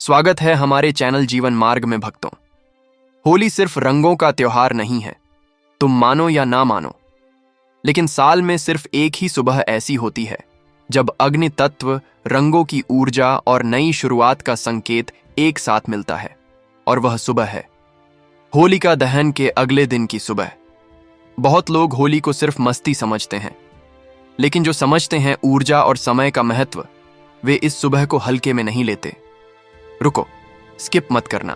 स्वागत है हमारे चैनल जीवन मार्ग में भक्तों। होली सिर्फ रंगों का त्योहार नहीं है, तुम मानो या ना मानो, लेकिन साल में सिर्फ एक ही सुबह ऐसी होती है जब अग्नि तत्व, रंगों की ऊर्जा और नई शुरुआत का संकेत एक साथ मिलता है। और वह सुबह है होलिका दहन के अगले दिन की सुबह। बहुत लोग होली को सिर्फ मस्ती समझते हैं, लेकिन जो समझते हैं ऊर्जा और समय का महत्व, वे इस सुबह को हल्के में नहीं लेते। रुको, स्किप मत करना,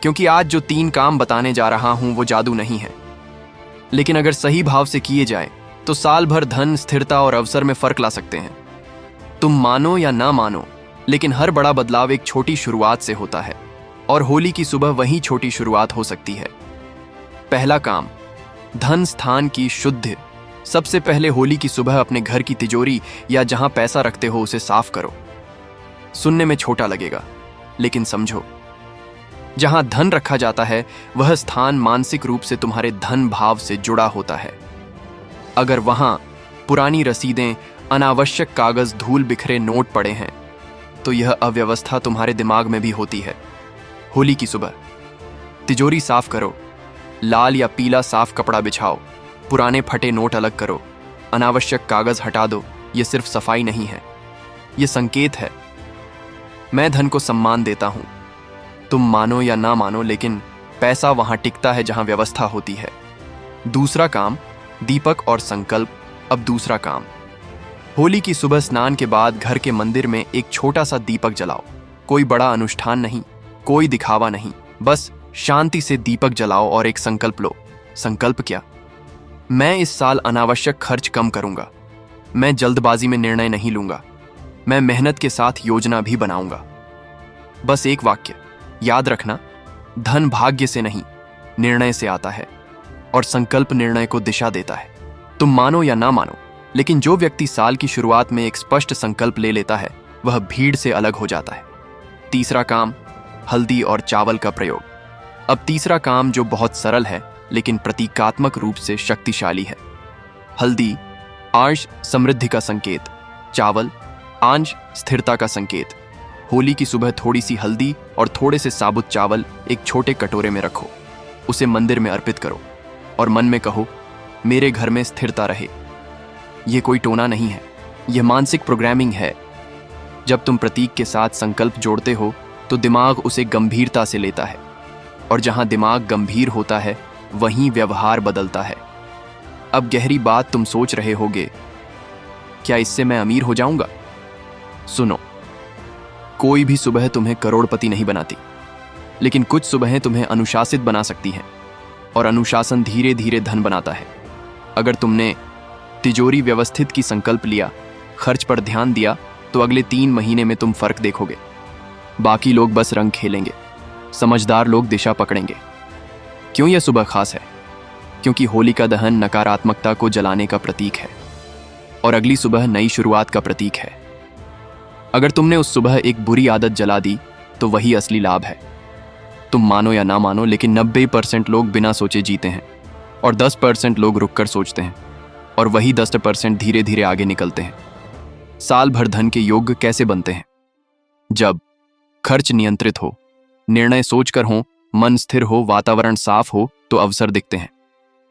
क्योंकि आज जो 3 काम बताने जा रहा हूं वो जादू नहीं है, लेकिन अगर सही भाव से किए जाए तो साल भर धन, स्थिरता और अवसर में फर्क ला सकते हैं। तुम मानो या ना मानो, लेकिन हर बड़ा बदलाव एक छोटी शुरुआत से होता है, और होली की सुबह वही छोटी शुरुआत हो सकती है। पहला काम, धन स्थान की शुद्धि। सबसे पहले होली की सुबह अपने घर की तिजोरी या जहां पैसा रखते हो उसे साफ करो। सुनने में छोटा लगेगा, लेकिन समझो, जहां धन रखा जाता है वह स्थान मानसिक रूप से तुम्हारे धन भाव से जुड़ा होता है। अगर वहां पुरानी रसीदें, अनावश्यक कागज, धूल बिखरे नोट पड़े हैं, तो यह अव्यवस्था तुम्हारे दिमाग में भी होती है। होली की सुबह तिजोरी साफ करो, लाल या पीला साफ कपड़ा बिछाओ, पुराने फटे नोट अलग करो, अनावश्यक कागज हटा दो। यह सिर्फ सफाई नहीं है, यह संकेत है, मैं धन को सम्मान देता हूं। तुम मानो या ना मानो, लेकिन पैसा वहां टिकता है जहां व्यवस्था होती है। दूसरा काम, दीपक और संकल्प। अब दूसरा काम, होली की सुबह स्नान के बाद घर के मंदिर में एक छोटा सा दीपक जलाओ। कोई बड़ा अनुष्ठान नहीं, कोई दिखावा नहीं, बस शांति से दीपक जलाओ और एक संकल्प लो। संकल्प क्या? मैं इस साल अनावश्यक खर्च कम करूंगा, मैं जल्दबाजी में निर्णय नहीं लूंगा, मैं मेहनत के साथ योजना भी बनाऊंगा। बस एक वाक्य याद रखना, धन भाग्य से नहीं, निर्णय से आता है, और संकल्प निर्णय को दिशा देता है। तुम मानो या ना मानो, लेकिन जो व्यक्ति साल की शुरुआत में एक स्पष्ट संकल्प ले लेता है वह भीड़ से अलग हो जाता है। तीसरा काम, हल्दी और चावल का प्रयोग। अब तीसरा काम जो बहुत सरल है लेकिन प्रतीकात्मक रूप से शक्तिशाली है। हल्दी, आंश समृद्धि का संकेत। चावल, आंश स्थिरता का संकेत। होली की सुबह थोड़ी सी हल्दी और थोड़े से साबुत चावल एक छोटे कटोरे में रखो, उसे मंदिर में अर्पित करो और मन में कहो, मेरे घर में स्थिरता रहे। यह कोई टोना नहीं है, यह मानसिक प्रोग्रामिंग है। जब तुम प्रतीक के साथ संकल्प जोड़ते हो तो दिमाग उसे गंभीरता से लेता है, और जहां दिमाग गंभीर होता है वहीं व्यवहार बदलता है। अब गहरी बात तुम सोच रहे होगे, क्या इससे मैं अमीर हो जाऊंगा? सुनो, कोई भी सुबह तुम्हें करोड़पति नहीं बनाती, लेकिन कुछ सुबहें तुम्हें अनुशासित बना सकती हैं, और अनुशासन धीरे धीरे धन बनाता है। अगर तुमने तिजोरी व्यवस्थित की संकल्प लिया, खर्च पर ध्यान दिया, तो अगले 3 महीने में तुम फर्क देखोगे। बाकी लोग बस रंग खेलेंगे, समझदार लोग दिशा पकड़ेंगे। क्यों यह सुबह खास है? क्योंकि होलिका दहन नकारात्मकता को जलाने का प्रतीक है, और अगली सुबह नई शुरुआत का प्रतीक है। अगर तुमने उस सुबह एक बुरी आदत जला दी तो वही असली लाभ है। तुम मानो या ना मानो, लेकिन 90% लोग बिना सोचे जीते हैं, और 10% लोग रुककर सोचते हैं, और वही 10% धीरे धीरे आगे निकलते हैं। साल भर धन के योग्य कैसे बनते हैं? जब खर्च नियंत्रित हो, निर्णय सोचकर हो, मन स्थिर हो, वातावरण साफ हो, तो अवसर दिखते हैं।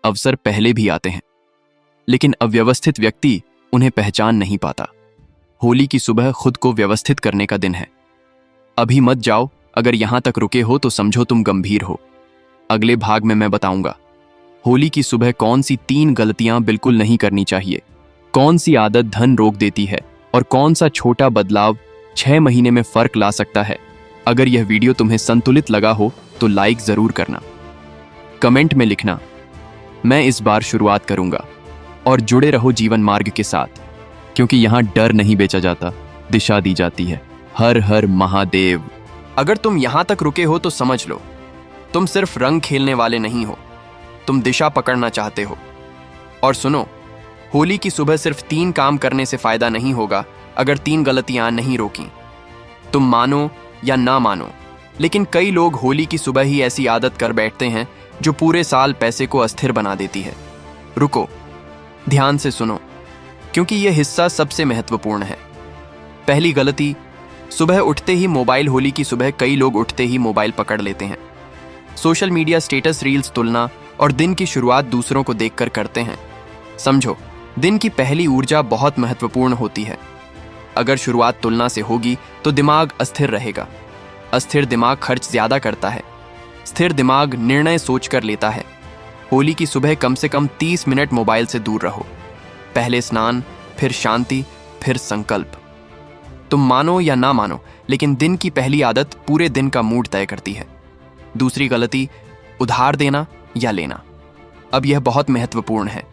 अवसर पहले भी आते हैं, लेकिन अव्यवस्थित व्यक्ति उन्हें पहचान नहीं पाता। होली की सुबह खुद को व्यवस्थित करने का दिन है। अभी मत जाओ, अगर यहां तक रुके हो तो समझो तुम गंभीर हो। अगले भाग में मैं बताऊंगा होली की सुबह कौन सी 3 गलतियां बिल्कुल नहीं करनी चाहिए, कौन सी आदत धन रोक देती है, और कौन सा छोटा बदलाव 6 महीने में फर्क ला सकता है। अगर यह वीडियो तुम्हें संतुलित लगा हो तो लाइक जरूर करना, कमेंट में लिखना, मैं इस बार शुरुआत करूंगा, और जुड़े रहो जीवन मार्ग के साथ, क्योंकि यहां डर नहीं बेचा जाता, दिशा दी जाती है। हर हर महादेव। अगर तुम यहां तक रुके हो तो समझ लो, तुम सिर्फ रंग खेलने वाले नहीं हो, तुम दिशा पकड़ना चाहते हो। और सुनो, होली की सुबह सिर्फ 3 काम करने से फायदा नहीं होगा अगर 3 गलतियां नहीं रोकी। तुम मानो या ना मानो, लेकिन कई लोग होली की सुबह ही ऐसी आदत कर बैठते हैं जो पूरे साल पैसे को अस्थिर बना देती है। रुको, ध्यान से सुनो, क्योंकि यह हिस्सा सबसे महत्वपूर्ण है। पहली गलती, सुबह उठते ही मोबाइल। होली की सुबह कई लोग उठते ही मोबाइल पकड़ लेते हैं। सोशल मीडिया, स्टेटस, रील्स तुलना और दिन की शुरुआत दूसरों को देखकर करते हैं। समझो, दिन की पहली ऊर्जा बहुत महत्वपूर्ण होती है। अगर शुरुआत तुलना से होगी तो दिमाग अस्थिर रहेगा। अस्थिर दिमाग खर्च ज्यादा करता है। स्थिर दिमाग निर्णय सोचकर लेता है। होली की सुबह कम से कम 30 मिनट मोबाइल से दूर रहो। पहले स्नान, फिर शांति, फिर संकल्प। तुम मानो या ना मानो, लेकिन दिन की पहली आदत पूरे दिन का मूड तय करती है। दूसरी गलती, उधार देना या लेना। अब यह बहुत महत्वपूर्ण है।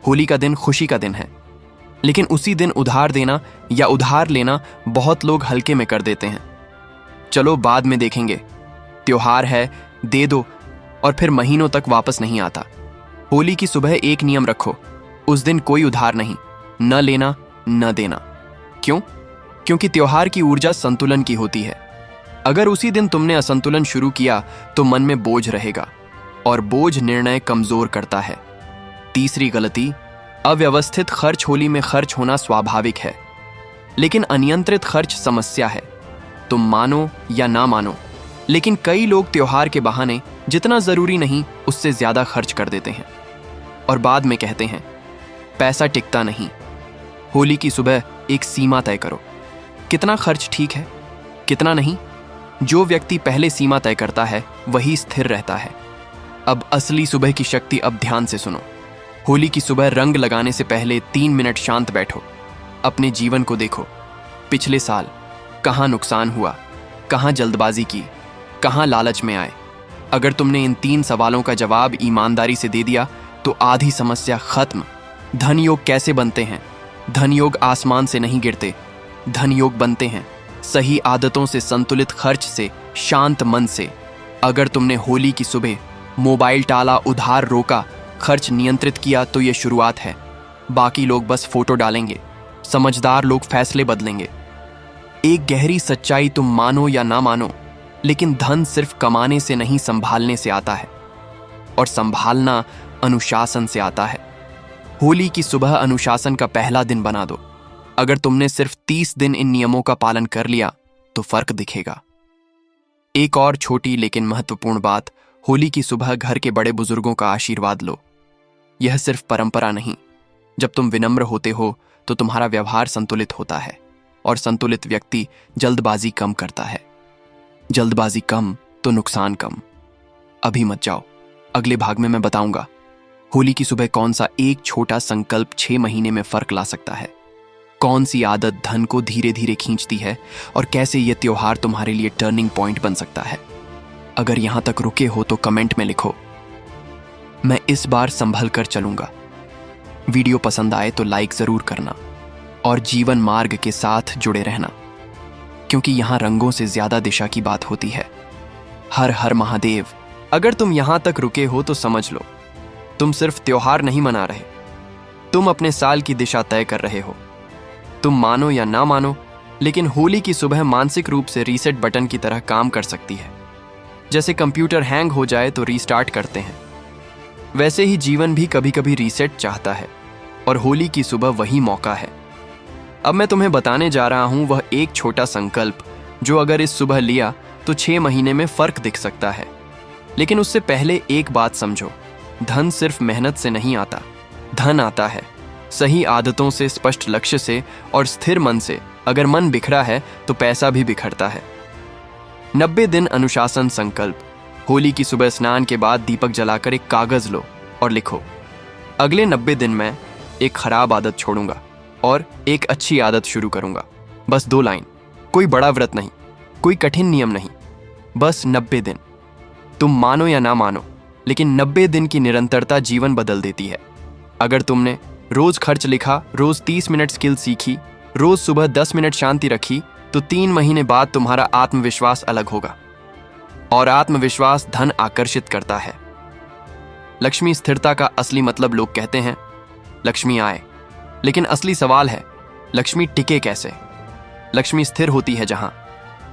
होली का दिन खुशी का दिन है, लेकिन उसी दिन उधार देना या उधार लेना बहुत लोग हल्के में कर देते हैं। चलो बाद में देखेंगे, त्योहार है, दे दो, और फिर महीनों तक वापस नहीं आता। होली की सुबह एक नियम रखो, उस दिन कोई उधार नहीं, न लेना न देना। क्यों? क्योंकि त्योहार की ऊर्जा संतुलन की होती है। अगर उसी दिन तुमने असंतुलन शुरू किया तो मन में बोझ रहेगा, और बोझ निर्णय कमजोर करता है। तीसरी गलती, अव्यवस्थित खर्च। होली में खर्च होना स्वाभाविक है, लेकिन अनियंत्रित खर्च समस्या है। तुम मानो या ना मानो, लेकिन कई लोग त्योहार के बहाने जितना जरूरी नहीं उससे ज्यादा खर्च कर देते हैं और बाद में कहते हैं पैसा टिकता नहीं। होली की सुबह एक सीमा तय करो, कितना खर्च ठीक है, कितना नहीं। जो व्यक्ति पहले सीमा तय करता है वही स्थिर रहता है। अब असली सुबह की शक्ति, अब ध्यान से सुनो। होली की सुबह रंग लगाने से पहले 3 मिनट शांत बैठो। अपने जीवन को देखो। पिछले साल कहाँ नुकसान हुआ, कहाँ जल्दबाजी की, कहाँ लालच में आए। अगर तुमने इन 3 सवालों का जवाब ईमानदारी से दे दिया तो आधी समस्या खत्म। धन योग कैसे बनते हैं? धन योग आसमान से नहीं गिरते। धन योग बनते हैं सही आदतों से, संतुलित खर्च से, शांत मन से। अगर तुमने होली की सुबह मोबाइल टाला, उधार रोका, खर्च नियंत्रित किया तो यह शुरुआत है। बाकी लोग बस फोटो डालेंगे, समझदार लोग फैसले बदलेंगे। एक गहरी सच्चाई, तुम मानो या ना मानो, लेकिन धन सिर्फ कमाने से नहीं, संभालने से आता है, और संभालना अनुशासन से आता है। होली की सुबह अनुशासन का पहला दिन बना दो। अगर तुमने सिर्फ 30 दिन इन नियमों का पालन कर लिया तो फर्क दिखेगा। एक और छोटी लेकिन महत्वपूर्ण बात, होली की सुबह घर के बड़े बुजुर्गों का आशीर्वाद लो। यह सिर्फ परंपरा नहीं, जब तुम विनम्र होते हो तो तुम्हारा व्यवहार संतुलित होता है, और संतुलित व्यक्ति जल्दबाजी कम करता है। जल्दबाजी कम तो नुकसान कम। अभी मत जाओ, अगले भाग में मैं बताऊंगा होली की सुबह कौन सा एक छोटा संकल्प 6 महीने में फर्क ला सकता है। कौन सी आदत धन को धीरे धीरे खींचती है, और कैसे यह त्योहार तुम्हारे लिए टर्निंग पॉइंट बन सकता है। अगर यहां तक रुके हो तो कमेंट में लिखो, मैं इस बार संभल कर चलूंगा। वीडियो पसंद आए तो लाइक जरूर करना, और जीवन मार्ग के साथ जुड़े रहना, क्योंकि यहां रंगों से ज्यादा दिशा की बात होती है। हर हर महादेव। अगर तुम यहां तक रुके हो तो समझ लो, तुम सिर्फ त्योहार नहीं मना रहे, तुम अपने साल की दिशा तय कर रहे हो। तुम मानो या ना मानो, लेकिन होली की सुबह मानसिक रूप से रीसेट बटन की तरह काम कर सकती है। जैसे कंप्यूटर हैंग हो जाए तो रीस्टार्ट करते हैं, वैसे ही जीवन भी कभी कभी रीसेट चाहता है, और होली की सुबह वही मौका है। अब मैं तुम्हें बताने जा रहा हूं वह एक छोटा संकल्प, जो अगर इस सुबह लिया तो 6 महीने में फर्क दिख सकता है। लेकिन उससे पहले एक बात समझो, धन सिर्फ मेहनत से नहीं आता। धन आता है सही आदतों से, स्पष्ट लक्ष्य से, और स्थिर मन से। अगर मन बिखरा है तो पैसा भी बिखरता है। 90 दिन अनुशासन संकल्प। होली की सुबह स्नान के बाद दीपक जलाकर एक कागज लो और लिखो, अगले 90 दिन में एक खराब आदत छोड़ूंगा और एक अच्छी आदत शुरू करूंगा। बस 2 लाइन, कोई बड़ा व्रत नहीं, कोई कठिन नियम नहीं, बस 90 दिन। तुम मानो या ना मानो, लेकिन 90 दिन की निरंतरता जीवन बदल देती है। अगर तुमने रोज खर्च लिखा, रोज 30 मिनट स्किल सीखी, रोज सुबह 10 मिनट शांति रखी, तो 3 महीने बाद तुम्हारा आत्मविश्वास अलग होगा, और आत्मविश्वास धन आकर्षित करता है। लक्ष्मी स्थिरता का असली मतलब लोग कहते हैं लक्ष्मी आए, लेकिन असली सवाल है लक्ष्मी टिके कैसे। लक्ष्मी स्थिर होती है जहां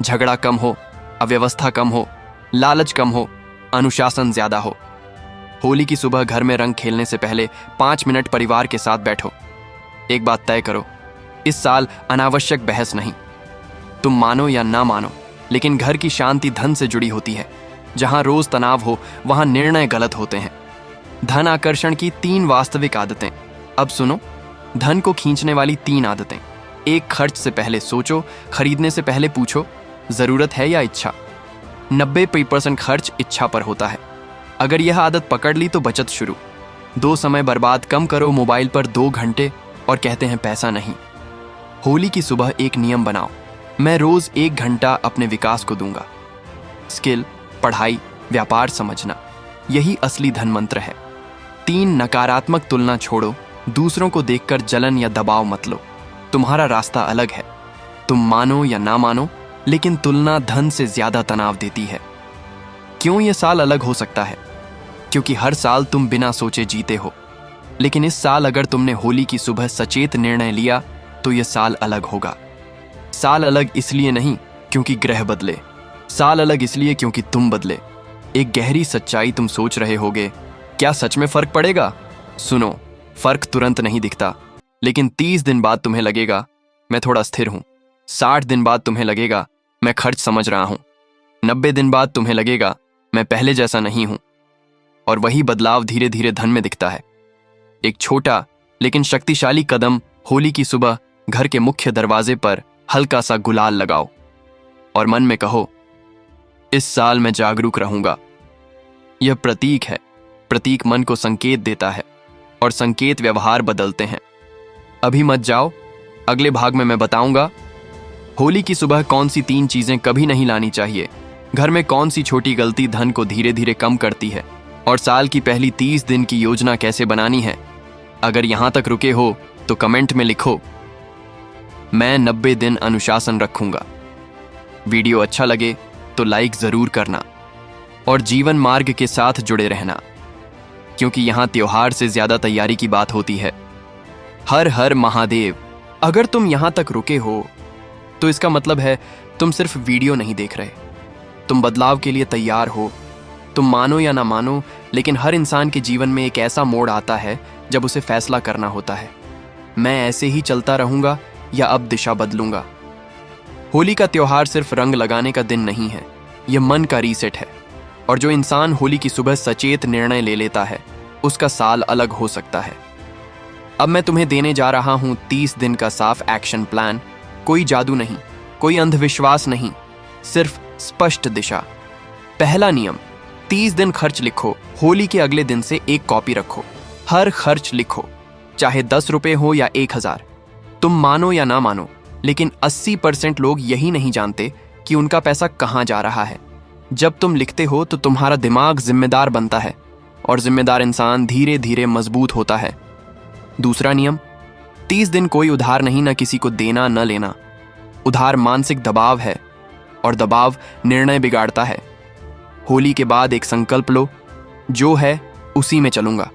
झगड़ा कम हो, अव्यवस्था कम हो, लालच कम हो, अनुशासन ज्यादा हो। होली की सुबह घर में रंग खेलने से पहले 5 मिनट परिवार के साथ बैठो। एक बात तय करो, इस साल अनावश्यक बहस नहीं। तुम मानो या ना मानो, लेकिन घर की शांति धन से जुड़ी होती है। जहां रोज तनाव हो वहां निर्णय गलत होते हैं। धन आकर्षण की 3 वास्तविक आदतें। अब सुनो, धन को खींचने वाली 3 आदतें। 1, खर्च से पहले सोचो, खरीदने से पहले पूछो जरूरत है या इच्छा। 90% खर्च इच्छा पर होता है। अगर यह आदत पकड़ ली तो बचत शुरू। 2, समय बर्बाद कम करो, मोबाइल पर 2 घंटे और कहते हैं पैसा नहीं। होली की सुबह एक नियम बनाओ, मैं रोज 1 घंटा अपने विकास को दूंगा। स्किल, पढ़ाई, व्यापार समझना, यही असली धन मंत्र है। 3, नकारात्मक तुलना छोड़ो, दूसरों को देखकर जलन या दबाव मत लो। तुम्हारा रास्ता अलग है। तुम मानो या ना मानो, लेकिन तुलना धन से ज्यादा तनाव देती है। क्यों यह साल अलग हो सकता है? क्योंकि हर साल तुम बिना सोचे जीते हो, लेकिन इस साल अगर तुमने होली की सुबह सचेत निर्णय लिया तो यह साल अलग होगा। साल अलग इसलिए नहीं क्योंकि ग्रह बदले, साल अलग इसलिए क्योंकि तुम बदले। एक गहरी सच्चाई तुम सोच रहे होगे, क्या सच में फर्क पड़ेगा? सुनो, फर्क तुरंत नहीं दिखता, लेकिन 30 दिन बाद तुम्हें लगेगा मैं थोड़ा स्थिर हूं। 60 दिन बाद तुम्हें लगेगा मैं खर्च समझ रहा हूं। 90 दिन बाद तुम्हें लगेगा मैं पहले जैसा नहीं हूं। और वही बदलाव धीरे धीरे धन में दिखता है। एक छोटा लेकिन शक्तिशाली कदम। होली की सुबह घर के मुख्य दरवाजे पर हल्का सा गुलाल लगाओ और मन में कहो, इस साल मैं जागरूक रहूंगा। यह प्रतीक है। प्रतीक मन को संकेत देता है और संकेत व्यवहार बदलते हैं। अभी मत जाओ, अगले भाग में मैं बताऊंगा होली की सुबह कौन सी 3 चीजें कभी नहीं लानी चाहिए, घर में कौन सी छोटी गलती धन को धीरे धीरे कम करती है, और साल की पहली 30 दिन की योजना कैसे बनानी है। अगर यहां तक रुके हो तो कमेंट में लिखो, मैं 90 दिन अनुशासन रखूंगा। वीडियो अच्छा लगे तो लाइक जरूर करना और जीवन मार्ग के साथ जुड़े रहना, क्योंकि यहां त्योहार से ज्यादा तैयारी की बात होती है। हर हर महादेव। अगर तुम यहां तक रुके हो तो इसका मतलब है तुम सिर्फ वीडियो नहीं देख रहे, तुम बदलाव के लिए तैयार हो। तुम मानो या ना मानो, लेकिन हर इंसान के जीवन में एक ऐसा मोड़ आता है जब उसे फैसला करना होता है, मैं ऐसे ही चलता रहूंगा या अब दिशा बदलूंगा। होली का त्योहार सिर्फ रंग लगाने का दिन नहीं है, यह मन का रीसेट है। और जो इंसान होली की सुबह सचेत निर्णय ले लेता है उसका साल अलग हो सकता है। अब मैं तुम्हें देने जा रहा हूं 30 दिन का साफ एक्शन प्लान। कोई जादू नहीं, कोई अंधविश्वास नहीं, सिर्फ स्पष्ट दिशा। पहला नियम, 30 दिन खर्च लिखो। होली के अगले दिन से एक कॉपी रखो। हर खर्च लिखो, चाहे 10 रुपए हो या 1000। तुम मानो या ना मानो, लेकिन 80% लोग यही नहीं जानते कि उनका पैसा कहां जा रहा है। जब तुम लिखते हो तो तुम्हारा दिमाग जिम्मेदार बनता है, और जिम्मेदार इंसान धीरे धीरे मजबूत होता है। दूसरा नियम, 30 दिन कोई उधार नहीं, ना किसी को देना न लेना। उधार मानसिक दबाव है और दबाव निर्णय बिगाड़ता है। होली के बाद एक संकल्प लो, जो है उसी में चलूंगा।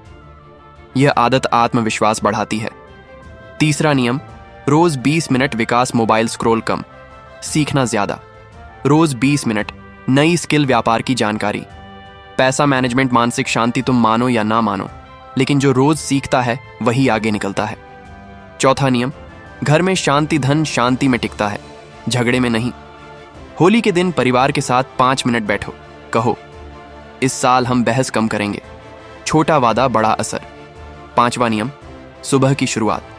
यह आदत आत्मविश्वास बढ़ाती है। तीसरा नियम, रोज 20 मिनट विकास, मोबाइल स्क्रॉल कम, सीखना ज्यादा। रोज 20 मिनट नई स्किल, व्यापार की जानकारी, पैसा मैनेजमेंट, मानसिक शांति। तुम मानो या ना मानो, लेकिन जो रोज सीखता है वही आगे निकलता है। चौथा नियम, घर में शांति, धन शांति में टिकता है, झगड़े में नहीं। होली के दिन परिवार के साथ 5 मिनट बैठो, कहो इस साल हम बहस कम करेंगे। छोटा वादा, बड़ा असर। 5वां नियम, सुबह की शुरुआत।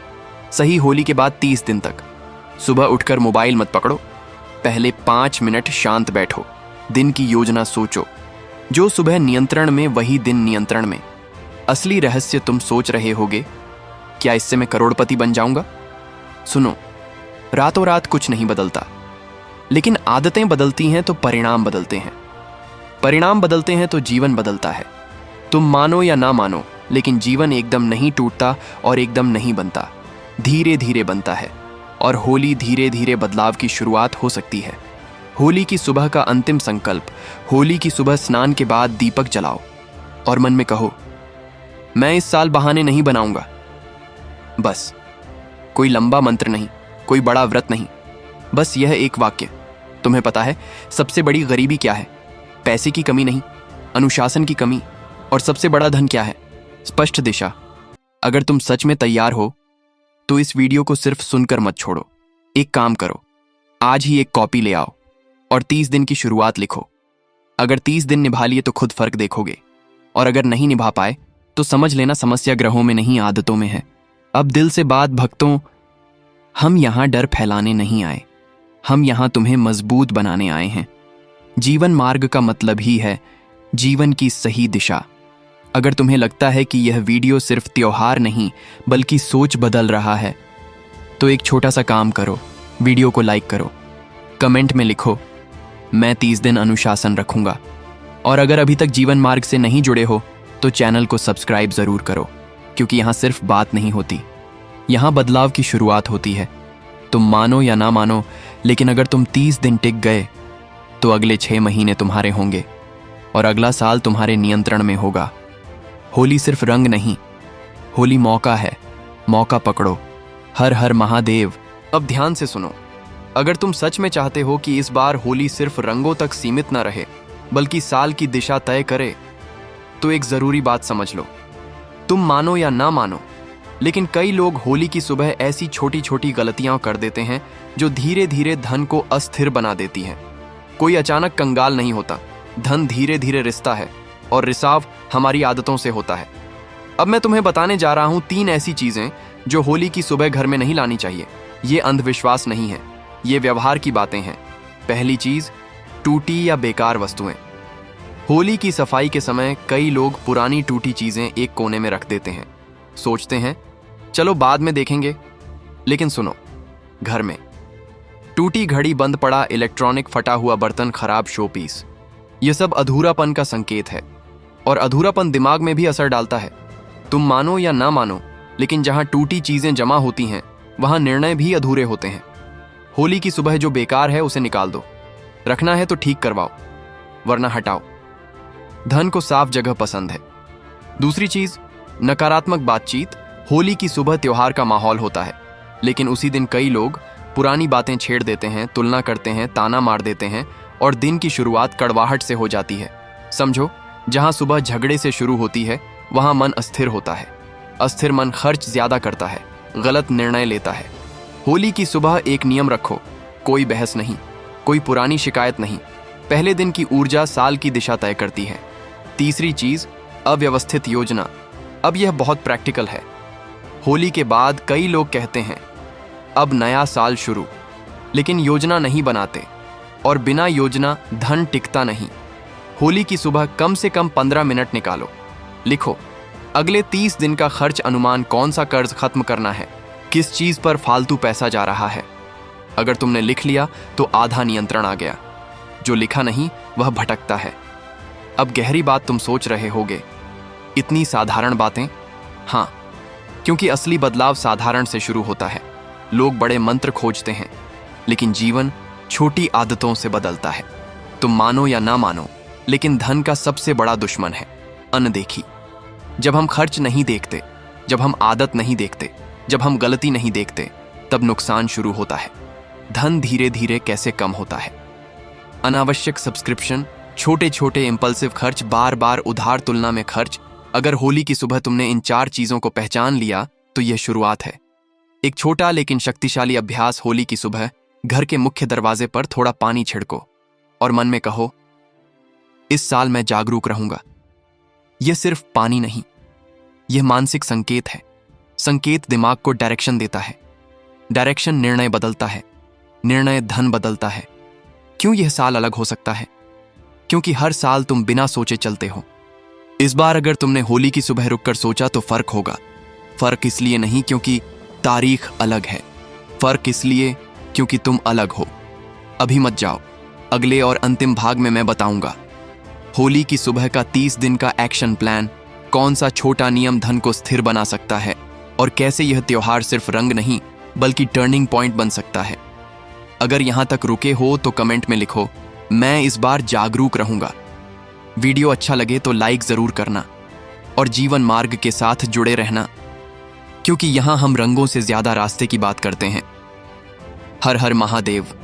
सही होली के बाद 30 दिन तक सुबह उठकर मोबाइल मत पकड़ो, पहले 5 मिनट शांत बैठो, दिन की योजना सोचो। जो सुबह नियंत्रण में वही दिन नियंत्रण में। असली रहस्य तुम सोच रहे होगे, क्या इससे मैं करोड़पति बन जाऊंगा? सुनो, रातों रात कुछ नहीं बदलता, लेकिन आदतें बदलती हैं तो परिणाम बदलते हैं। परिणाम बदलते हैं तो जीवन बदलता है। तुम मानो या ना मानो, लेकिन जीवन एकदम नहीं टूटता और एकदम नहीं बनता, धीरे धीरे बनता है। और होली धीरे धीरे बदलाव की शुरुआत हो सकती है। होली की सुबह का अंतिम संकल्प, होली की सुबह स्नान के बाद दीपक जलाओ और मन में कहो, मैं इस साल बहाने नहीं बनाऊंगा। बस, कोई लंबा मंत्र नहीं, कोई बड़ा व्रत नहीं, बस यह एक वाक्य। तुम्हें पता है सबसे बड़ी गरीबी क्या है? पैसे की कमी नहीं, अनुशासन की कमी। और सबसे बड़ा धन क्या है? स्पष्ट दिशा। अगर तुम सच में तैयार हो तो इस वीडियो को सिर्फ सुनकर मत छोड़ो। एक काम करो, आज ही एक कॉपी ले आओ और 30 दिन की शुरुआत लिखो। अगर 30 दिन निभा लिए तो खुद फर्क देखोगे, और अगर नहीं निभा पाए तो समझ लेना समस्या ग्रहों में नहीं, आदतों में है। अब दिल से बात भक्तों, हम यहां डर फैलाने नहीं आए, हम यहां तुम्हें मजबूत बनाने आए हैं। जीवन मार्ग का मतलब ही है जीवन की सही दिशा। अगर तुम्हें लगता है कि यह वीडियो सिर्फ त्योहार नहीं बल्कि सोच बदल रहा है, तो एक छोटा सा काम करो, वीडियो को लाइक करो, कमेंट में लिखो मैं 30 दिन अनुशासन रखूंगा। और अगर अभी तक जीवन मार्ग से नहीं जुड़े हो तो चैनल को सब्सक्राइब जरूर करो, क्योंकि यहां सिर्फ बात नहीं होती, यहां बदलाव की शुरुआत होती है। तुम मानो या ना मानो, लेकिन अगर तुम 30 दिन टिक गए तो अगले 6 महीने तुम्हारे होंगे और अगला साल तुम्हारे नियंत्रण में होगा। होली सिर्फ रंग नहीं, होली मौका है, मौका पकड़ो। हर हर महादेव। अब ध्यान से सुनो, अगर तुम सच में चाहते हो कि इस बार होली सिर्फ रंगों तक सीमित न रहे बल्कि साल की दिशा तय करे, तो एक जरूरी बात समझ लो। तुम मानो या ना मानो, लेकिन कई लोग होली की सुबह ऐसी छोटी छोटी गलतियां कर देते हैं जो धीरे धीरे धन को अस्थिर बना देती हैं। कोई अचानक कंगाल नहीं होता, धन धीरे धीरे रिसता है, और रिसाव हमारी आदतों से होता है। अब मैं तुम्हें बताने जा रहा हूं 3 ऐसी चीजें जो होली की सुबह घर में नहीं लानी चाहिए। ये अंधविश्वास नहीं है, ये व्यवहार की बातें हैं। पहली चीज, टूटी या बेकार वस्तुएं। होली की सफाई के समय कई लोग पुरानी टूटी चीजें एक कोने में रख देते हैं, सोचते हैं चलो बाद में देखेंगे। लेकिन सुनो, घर में टूटी घड़ी, बंद पड़ा इलेक्ट्रॉनिक, फटा हुआ बर्तन, खराब शो पीस, यह सब अधूरापन का संकेत है, और अधूरापन दिमाग में भी असर डालता है। तुम मानो या ना मानो, लेकिन जहां टूटी चीजें जमा होती हैं वहां निर्णय भी अधूरे होते हैं। होली की सुबह जो बेकार है उसे निकाल दो, रखना है तो ठीक करवाओ, वरना हटाओ। धन को साफ जगह पसंद है। दूसरी चीज, नकारात्मक बातचीत। होली की सुबह त्योहार का माहौल होता है, लेकिन उसी दिन कई लोग पुरानी बातें छेड़ देते हैं, तुलना करते हैं, ताना मार देते हैं, और दिन की शुरुआत कड़वाहट से हो जाती है। समझो, जहां सुबह झगड़े से शुरू होती है वहां मन अस्थिर होता है। अस्थिर मन खर्च ज्यादा करता है, गलत निर्णय लेता है। होली की सुबह एक नियम रखो, कोई बहस नहीं, कोई पुरानी शिकायत नहीं। पहले दिन की ऊर्जा साल की दिशा तय करती है। तीसरी चीज, अव्यवस्थित योजना। अब यह बहुत प्रैक्टिकल है। होली के बाद कई लोग कहते हैं अब नया साल शुरू, लेकिन योजना नहीं बनाते, और बिना योजना धन टिकता नहीं। होली की सुबह कम से कम 15 मिनट निकालो, लिखो अगले 30 दिन का खर्च अनुमान, कौन सा कर्ज खत्म करना है, किस चीज पर फालतू पैसा जा रहा है। अगर तुमने लिख लिया तो आधा नियंत्रण आ गया, जो लिखा नहीं वह भटकता है। अब गहरी बात तुम सोच रहे होगे, इतनी साधारण बातें? हाँ, क्योंकि असली बदलाव साधारण से शुरू होता है। लोग बड़े मंत्र खोजते हैं, लेकिन जीवन छोटी आदतों से बदलता है। तुम मानो या ना मानो, लेकिन धन का सबसे बड़ा दुश्मन है अनदेखी। जब हम खर्च नहीं देखते, जब हम आदत नहीं देखते, जब हम गलती नहीं देखते, तब नुकसान शुरू होता है। धन धीरे धीरे कैसे कम होता है? अनावश्यक सब्सक्रिप्शन, छोटे छोटे इंपल्सिव खर्च, बार बार उधार, तुलना में खर्च। अगर होली की सुबह तुमने इन 4 चीजों को पहचान लिया तो यह शुरुआत है। एक छोटा लेकिन शक्तिशाली अभ्यास। होली की सुबह घर के मुख्य दरवाजे पर थोड़ा पानी छिड़को और मन में कहो इस साल मैं जागरूक रहूंगा। यह सिर्फ पानी नहीं, यह मानसिक संकेत है। संकेत दिमाग को डायरेक्शन देता है, डायरेक्शन निर्णय बदलता है, निर्णय धन बदलता है। क्यों यह साल अलग हो सकता है? क्योंकि हर साल तुम बिना सोचे चलते हो। इस बार अगर तुमने होली की सुबह रुककर सोचा तो फर्क होगा। फर्क इसलिए नहीं क्योंकि तारीख अलग है, फर्क इसलिए क्योंकि तुम अलग हो। अभी मत जाओ, अगले और अंतिम भाग में मैं बताऊंगा होली की सुबह का 30 दिन का एक्शन प्लान, कौन सा छोटा नियम धन को स्थिर बना सकता है, और कैसे यह त्योहार सिर्फ रंग नहीं बल्कि टर्निंग पॉइंट बन सकता है। अगर यहां तक रुके हो तो कमेंट में लिखो मैं इस बार जागरूक रहूंगा। वीडियो अच्छा लगे तो लाइक जरूर करना, और जीवन मार्ग के साथ जुड़े रहना, क्योंकि यहां हम रंगों से ज्यादा रास्ते की बात करते हैं। हर हर महादेव।